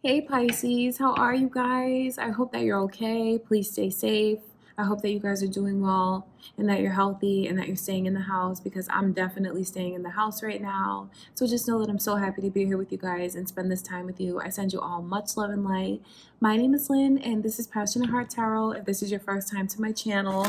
Hey Pisces, how are you guys? I hope that you're okay. Please stay safe. I hope that you guys are doing well and that you're healthy and that you're staying in the house because I'm definitely staying in the house right now. So just know that I'm so happy to be here with you guys and spend this time with you. I send you all much love and light. My name is Lynn and this is Passionate Heart Tarot. If this is your first time to my channel,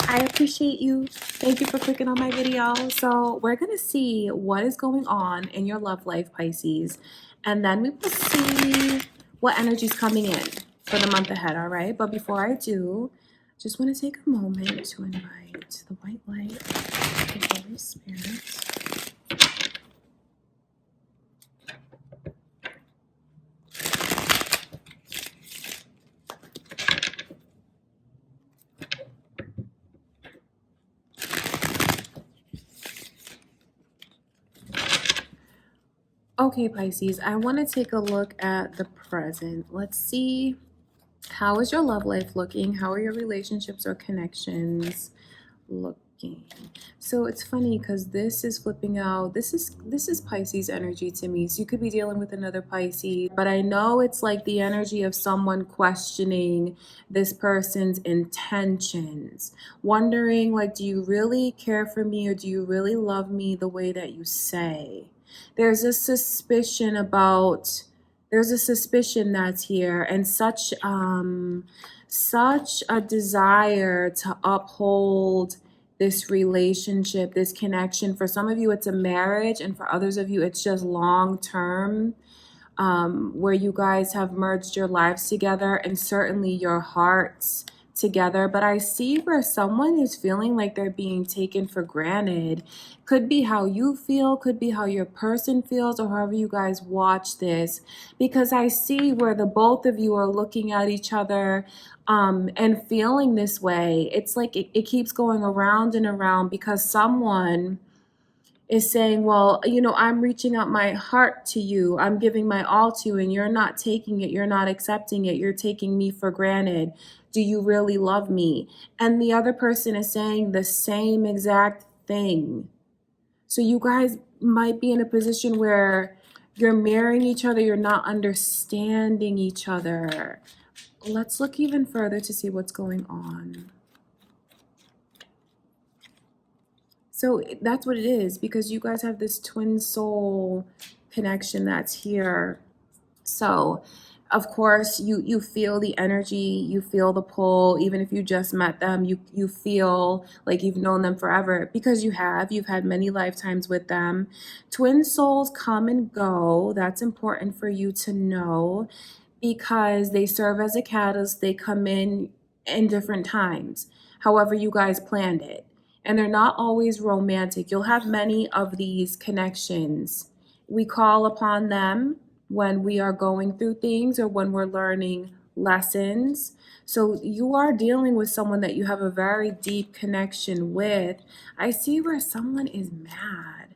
I appreciate you. Thank you for clicking on my video. So we're going to see what is going on in your love life, Pisces. And then we will see what energy is coming in for the month ahead, all right? But before I do, just want to take a moment to invite the white light, the Holy Spirit. Okay, Pisces, I want to take a look at the present. Let's see, how is your love life looking? How are your relationships or connections looking? So it's funny because this is flipping out. This is Pisces energy to me. So you could be dealing with another Pisces, but I know it's like the energy of someone questioning this person's intentions, wondering like, do you really care for me or do you really love me the way that you say? There's a suspicion about there's a suspicion that's here, and such a desire to uphold this relationship, this connection. For some of you it's a marriage, and for others of you it's just long term, where you guys have merged your lives together and certainly your hearts together. But I see where someone is feeling like they're being taken for granted. Could be how you feel, could be how your person feels, or however you guys watch this, because I see where the both of you are looking at each other and feeling this way. It's like it keeps going around and around because someone is saying, well, I'm reaching out my heart to you. I'm giving my all to you, and you're not taking it. You're not accepting it. You're taking me for granted. Do you really love me? And the other person is saying the same exact thing. So you guys might be in a position where you're marrying each other. You're not understanding each other. Let's look even further to see what's going on. So that's what it is, because you guys have this twin soul connection that's here. So of course you feel the energy, you feel the pull. Even if you just met them, you feel like you've known them forever, because you've had many lifetimes with them. Twin souls come and go. That's important for you to know, because they serve as a catalyst. They come in different times, however you guys planned it. And they're not always romantic. You'll have many of these connections. We call upon them when we are going through things or when we're learning lessons. So you are dealing with someone that you have a very deep connection with. I see where someone is mad.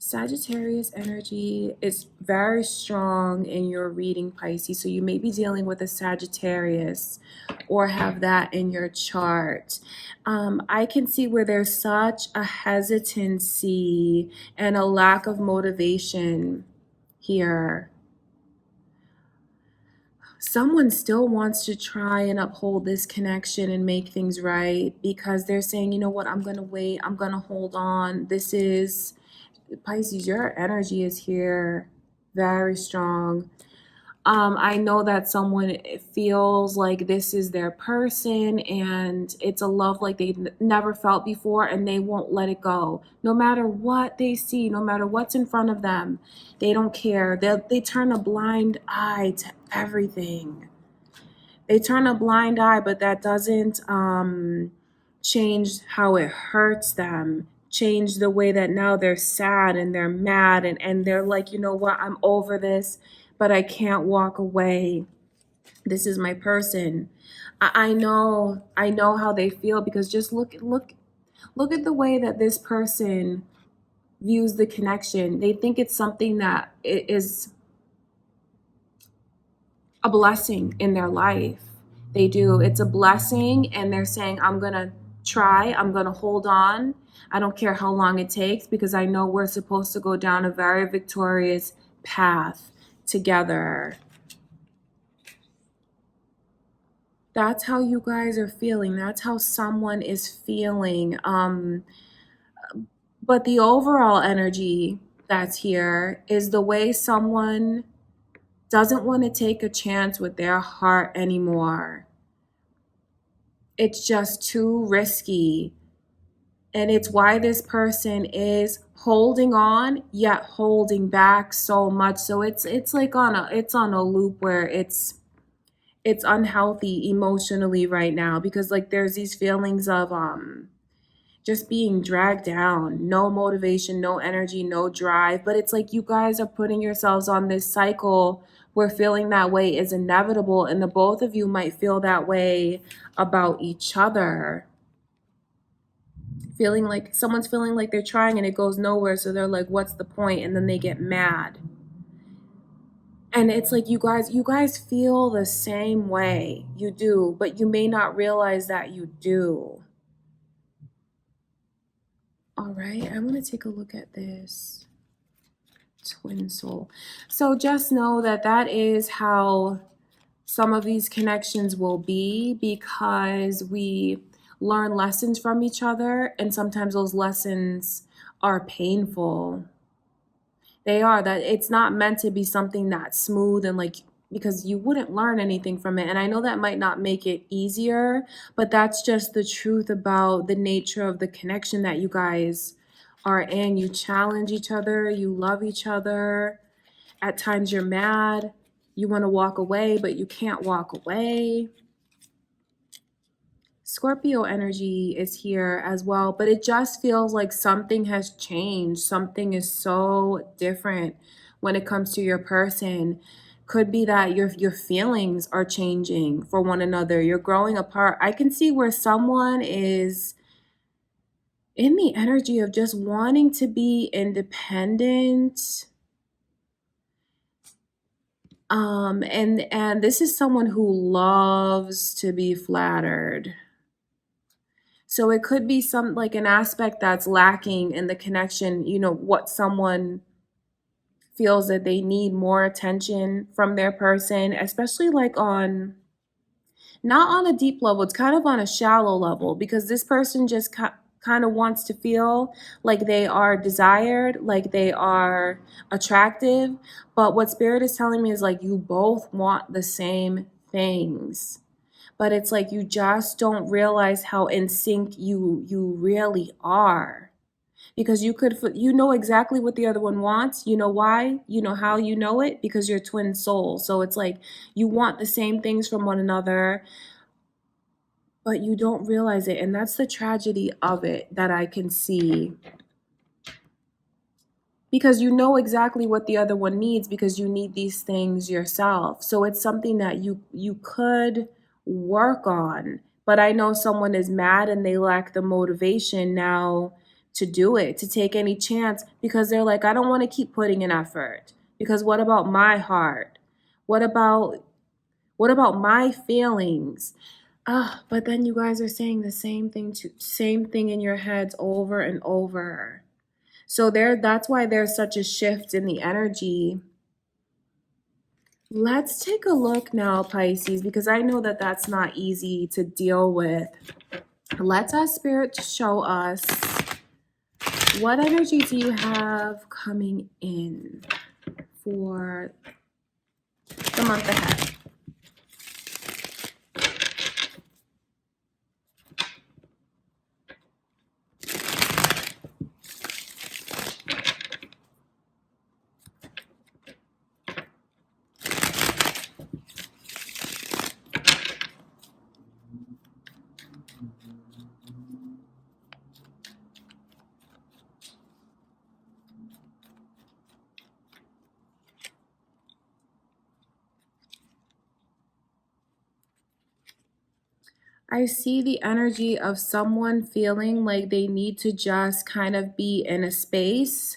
Sagittarius energy is very strong in your reading, Pisces. So you may be dealing with a Sagittarius or have that in your chart. I can see where there's such a hesitancy and a lack of motivation here. Someone still wants to try and uphold this connection and make things right, because they're saying, you know what, I'm going to wait. I'm going to hold on. This is Pisces, your energy is here very strong. I know that someone feels like this is their person and it's a love like they've never felt before, and they won't let it go. No matter what they see, no matter what's in front of them, they don't care. They turn a blind eye to everything. They turn a blind eye, but that doesn't change how it hurts them, change the way that now they're sad and they're mad, and they're like, you know what, I'm over this, but I can't walk away. This is my person. I know how they feel, because just look at the way that this person views the connection. They think it's something that is a blessing in their life. They do. It's a blessing, and they're saying, I'm going to try. I'm going to hold on. I don't care how long it takes, because I know we're supposed to go down a very victorious path together. That's how you guys are feeling. That's how someone is feeling. But the overall energy that's here is the way someone doesn't want to take a chance with their heart anymore. It's just too risky. And it's why this person is holding on yet holding back so much. So it's like on a loop where it's unhealthy emotionally right now, because like there's these feelings of just being dragged down, no motivation, no energy, no drive. But it's like you guys are putting yourselves on this cycle where feeling that way is inevitable, and the both of you might feel that way about each other. Feeling like someone's feeling like they're trying and it goes nowhere, so they're like, what's the point? And then they get mad. And it's like you guys feel the same way. You do, but you may not realize that you do. All right, I want to take a look at this twin soul. So just know that that is how some of these connections will be, because we learn lessons from each other, and sometimes those lessons are painful. They are. That it's not meant to be something that's smooth and like, because you wouldn't learn anything from it. And I know that might not make it easier, but that's just the truth about the nature of the connection that you guys are in. You challenge each other, you love each other. At times you're mad, you want to walk away, but you can't walk away. Scorpio energy is here as well, but it just feels like something has changed. Something is so different when it comes to your person. Could be that your feelings are changing for one another. You're growing apart. I can see where someone is in the energy of just wanting to be independent. And this is someone who loves to be flattered. So it could be some like an aspect that's lacking in the connection, what someone feels that they need more attention from their person, especially like on not on a deep level, it's kind of on a shallow level, because this person just kind of wants to feel like they are desired, like they are attractive. But what spirit is telling me is like you both want the same things, but it's like you just don't realize how in sync you really are, because you know exactly what the other one wants. You know why? You know how you know it? Because you're twin souls. So it's like you want the same things from one another, but you don't realize it. And that's the tragedy of it that I can see, because you know exactly what the other one needs, because you need these things yourself. So it's something that you could work on. But I know someone is mad and they lack the motivation now to do it, to take any chance, because they're like, I don't want to keep putting in effort, because what about my heart? What about my feelings? But then you guys are saying the same thing in your heads over and over. So that's why there's such a shift in the energy. Let's take a look now, Pisces, because I know that that's not easy to deal with. Let's ask Spirit to show us, what energy do you have coming in for the month ahead? I see the energy of someone feeling like they need to just kind of be in a space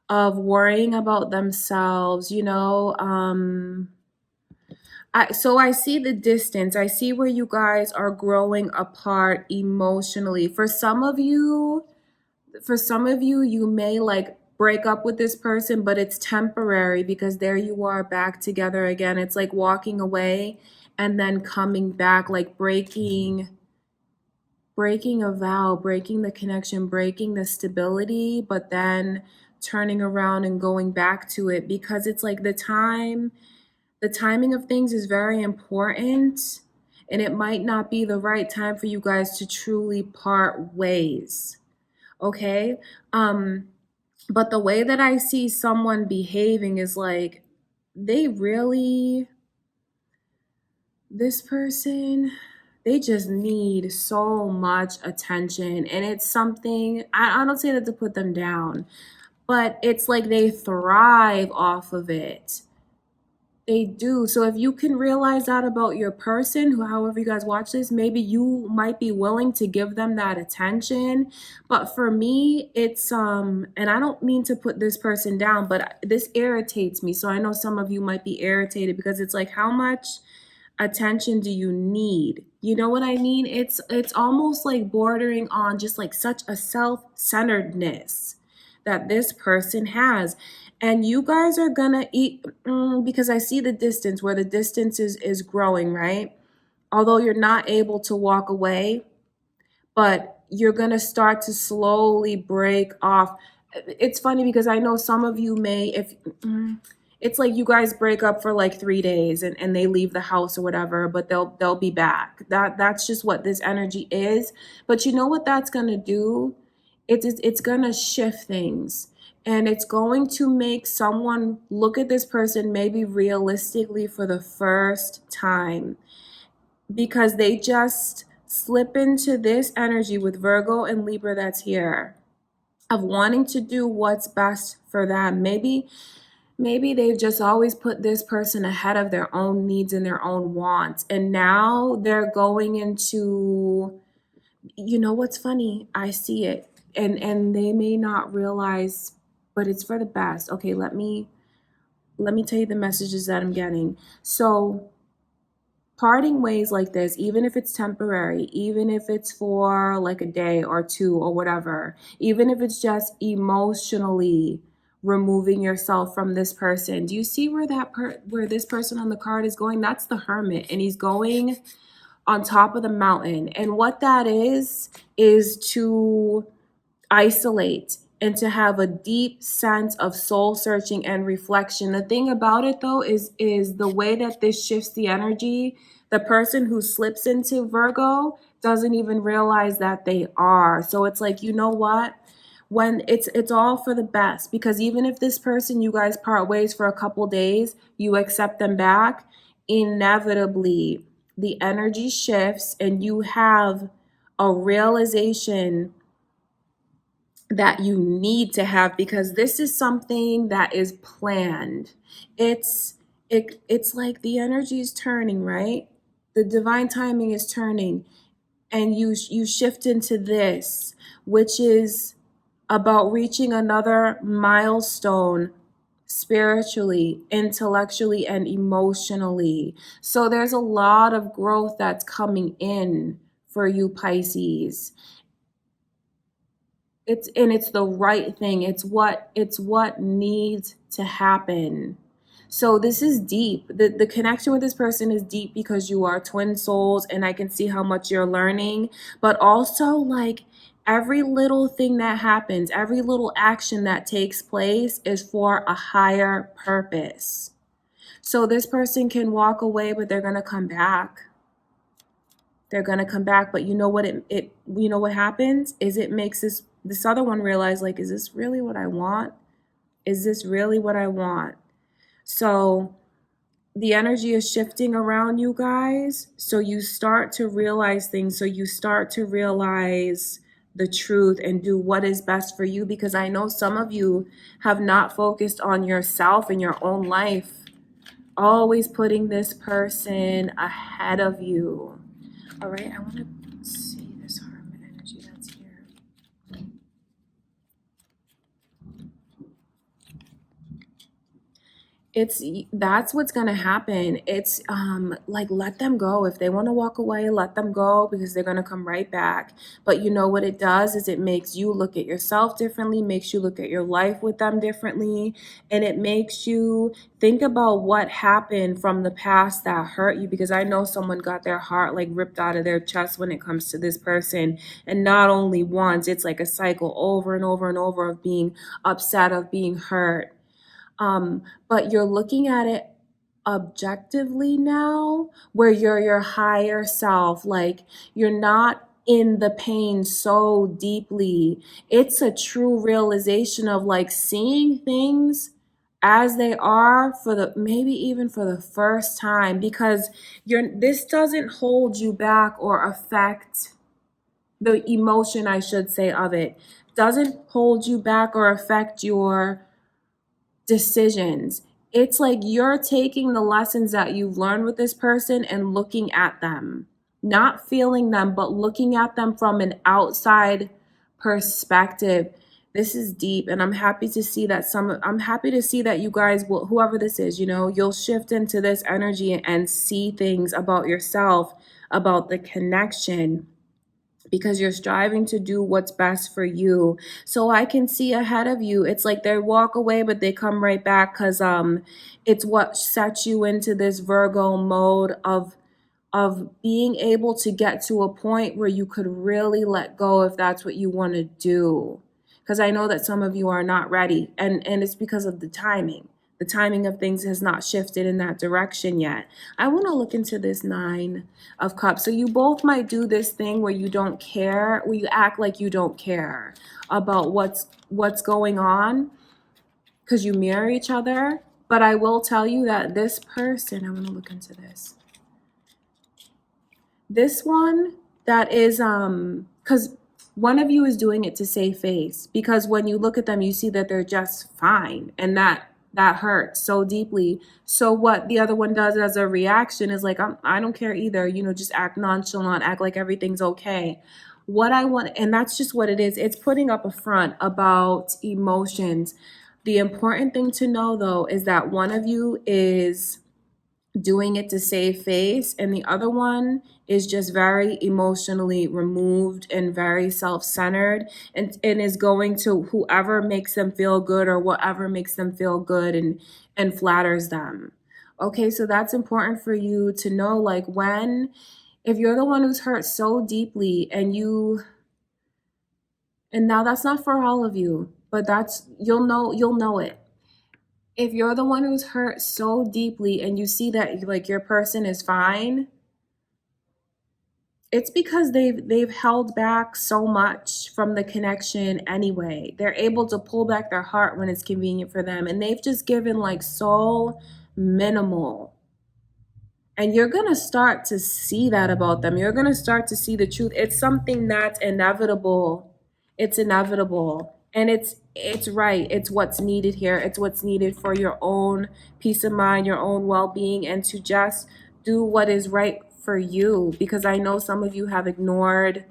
of worrying about themselves, so I see the distance. I see where you guys are growing apart emotionally. For some of you, you may like break up with this person, but it's temporary, because there you are back together again. It's like walking away and then coming back, like breaking a vow, breaking the connection, breaking the stability, but then turning around and going back to it, because it's like the timing of things is very important, and it might not be the right time for you guys to truly part ways. Okay? But the way that I see someone behaving is like they really, this person, they just need so much attention. And it's something, I don't say that to put them down, but it's like they thrive off of it. They do. So if you can realize that about your person, who, however you guys watch this, maybe you might be willing to give them that attention. But for me, it's and I don't mean to put this person down, but this irritates me. So I know some of you might be irritated, because it's like, how much attention do you need? You know what I mean? It's almost like bordering on just like such a self-centeredness that this person has. And you guys are gonna eat, because I see the distance, where the distance is growing, right? Although you're not able to walk away, but you're going to start to slowly break off. It's funny because I know some of you may, if it's like you guys break up for like 3 days, and they leave the house or whatever, but they'll be back. That's just what this energy is. But you know what that's going to do? It's going to shift things. And it's going to make someone look at this person maybe realistically for the first time, because they just slip into this energy with Virgo and Libra that's here, of wanting to do what's best for them. Maybe they've just always put this person ahead of their own needs and their own wants, and now they're going into, you know what's funny? I see it, and they may not realize, but it's for the best. Okay, let me tell you the messages that I'm getting. So parting ways like this, even if it's temporary, even if it's for like a day or two or whatever, even if it's just emotionally removing yourself from this person. Do you see where where this person on the card is going? That's the Hermit, and he's going on top of the mountain. And what that is to isolate and to have a deep sense of soul searching and reflection. The thing about it though is the way that this shifts the energy. The person who slips into Virgo doesn't even realize that they are. So it's like, you know what? When it's all for the best, because even if this person, you guys part ways for a couple days, you accept them back, inevitably the energy shifts and you have a realization that you need to have, because this is something that is planned. It's like the energy is turning, right? The divine timing is turning, and you shift into this, which is about reaching another milestone spiritually, intellectually, and emotionally. So there's a lot of growth that's coming in for you, Pisces. It's the right thing. It's what needs to happen. So this is deep. The connection with this person is deep because you are twin souls, and I can see how much you're learning, but also like every little thing that happens, every little action that takes place is for a higher purpose. So this person can walk away, but they're going to come back. They're going to come back, but you know what you know what happens is it makes this other one realize, like, is this really what I want? Is this really what I want? So the energy is shifting around you guys. So you start to realize things. So you start to realize the truth and do what is best for you, because I know some of you have not focused on yourself and your own life, always putting this person ahead of you. All right, I want to see this Hermit energy that's here. It's that's what's going to happen. It's like, let them go. If they want to walk away, let them go, because they're going to come right back. But you know what it does is it makes you look at yourself differently, makes you look at your life with them differently, and it makes you think about what happened from the past that hurt you, because I know someone got their heart like ripped out of their chest when it comes to this person, and not only once, it's like a cycle over and over and over of being upset, of being hurt. But you're looking at it objectively now, where you're your higher self, like you're not in the pain so deeply. It's a true realization of like seeing things as they are for the maybe even for the first time, because this doesn't hold you back or affect the emotion, I should say, of it doesn't hold you back or affect your decisions. It's like you're taking the lessons that you've learned with this person and looking at them, not feeling them, but looking at them from an outside perspective. This is deep, and I'm happy to see that you guys will, whoever this is, you'll shift into this energy and see things about yourself, about the connection, because you're striving to do what's best for you. So I can see ahead of you. It's like they walk away, but they come right back, because it's what sets you into this Virgo mode of being able to get to a point where you could really let go if that's what you want to do. Because I know that some of you are not ready, and it's because of the timing. The timing of things has not shifted in that direction yet. I want to look into this Nine of Cups. So you both might do this thing where you don't care, where you act like you don't care about what's going on, because you mirror each other. But I will tell you that this person, I want to look into this. This one, that is because one of you is doing it to save face, because when you look at them, you see that they're just fine, and that hurts so deeply. So what the other one does as a reaction is like, I don't care either, just act nonchalant, act like everything's okay. What I want, and that's just what it is, it's putting up a front about emotions. The important thing to know, though, is that one of you is doing it to save face, and the other one is just very emotionally removed and very self-centered, and is going to whoever makes them feel good or whatever makes them feel good and flatters them. Okay, so that's important for you to know, like, if you're the one who's hurt so deeply, and now that's not for all of you, but you'll know it. If you're the one who's hurt so deeply and you see that like your person is fine, it's because they've held back so much from the connection anyway. They're able to pull back their heart when it's convenient for them, and they've just given like so minimal. And you're going to start to see that about them. You're going to start to see the truth. It's something that's inevitable. It's inevitable. And it's right. It's what's needed here. It's what's needed for your own peace of mind, your own well-being, and to just do what is right for you, because I know some of you have ignored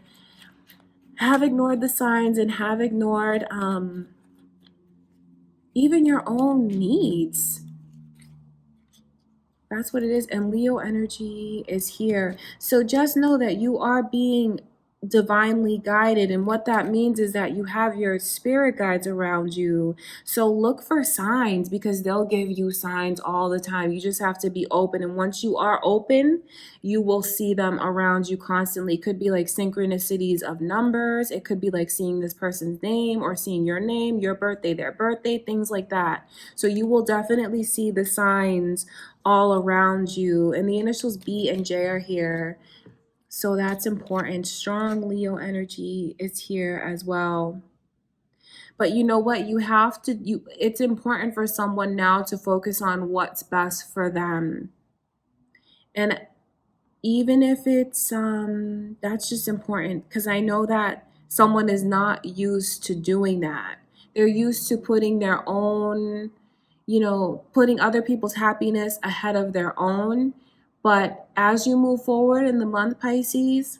the signs, and have ignored even your own needs. That's what it is. And Leo energy is here. So just know that you are being divinely guided. And what that means is that you have your spirit guides around you. So look for signs, because they'll give you signs all the time. You just have to be open. And once you are open, you will see them around you constantly. It could be like synchronicities of numbers. It could be like seeing this person's name, or seeing your name, your birthday, their birthday, things like that. So you will definitely see the signs all around you. And the initials B and J are here. So that's important. Strong Leo energy is here as well. But you know what? It's important for someone now to focus on what's best for them. And even if it's that's just important, because I know that someone is not used to doing that. They're used to putting their own, putting other people's happiness ahead of their own. But as you move forward in the month, Pisces,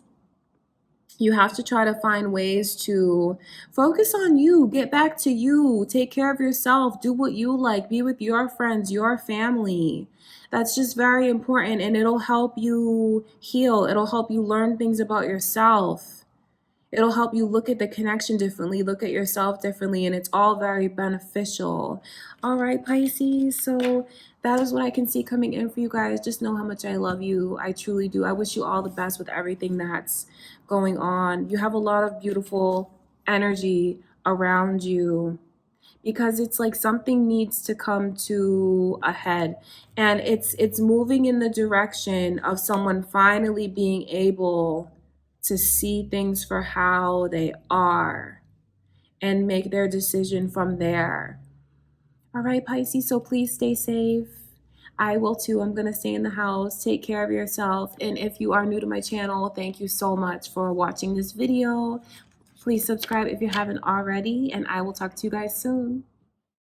You have to try to find ways to focus on you, get back to you, take care of yourself, do what you like, be with your friends, your family. That's just very important, and it'll help you heal. It'll help you learn things about yourself. It'll help you look at the connection differently, look at yourself differently, and it's all very beneficial. All right, Pisces. So that is what I can see coming in for you guys. Just know how much I love you. I truly do. I wish you all the best with everything that's going on. You have a lot of beautiful energy around you, because it's like something needs to come to a head, and it's moving in the direction of someone finally being able to see things for how they are and make their decision from there. All right, Pisces, so please stay safe. I will too. I'm going to stay in the house. Take care of yourself. And if you are new to my channel, thank you so much for watching this video. Please subscribe if you haven't already, and I will talk to you guys soon.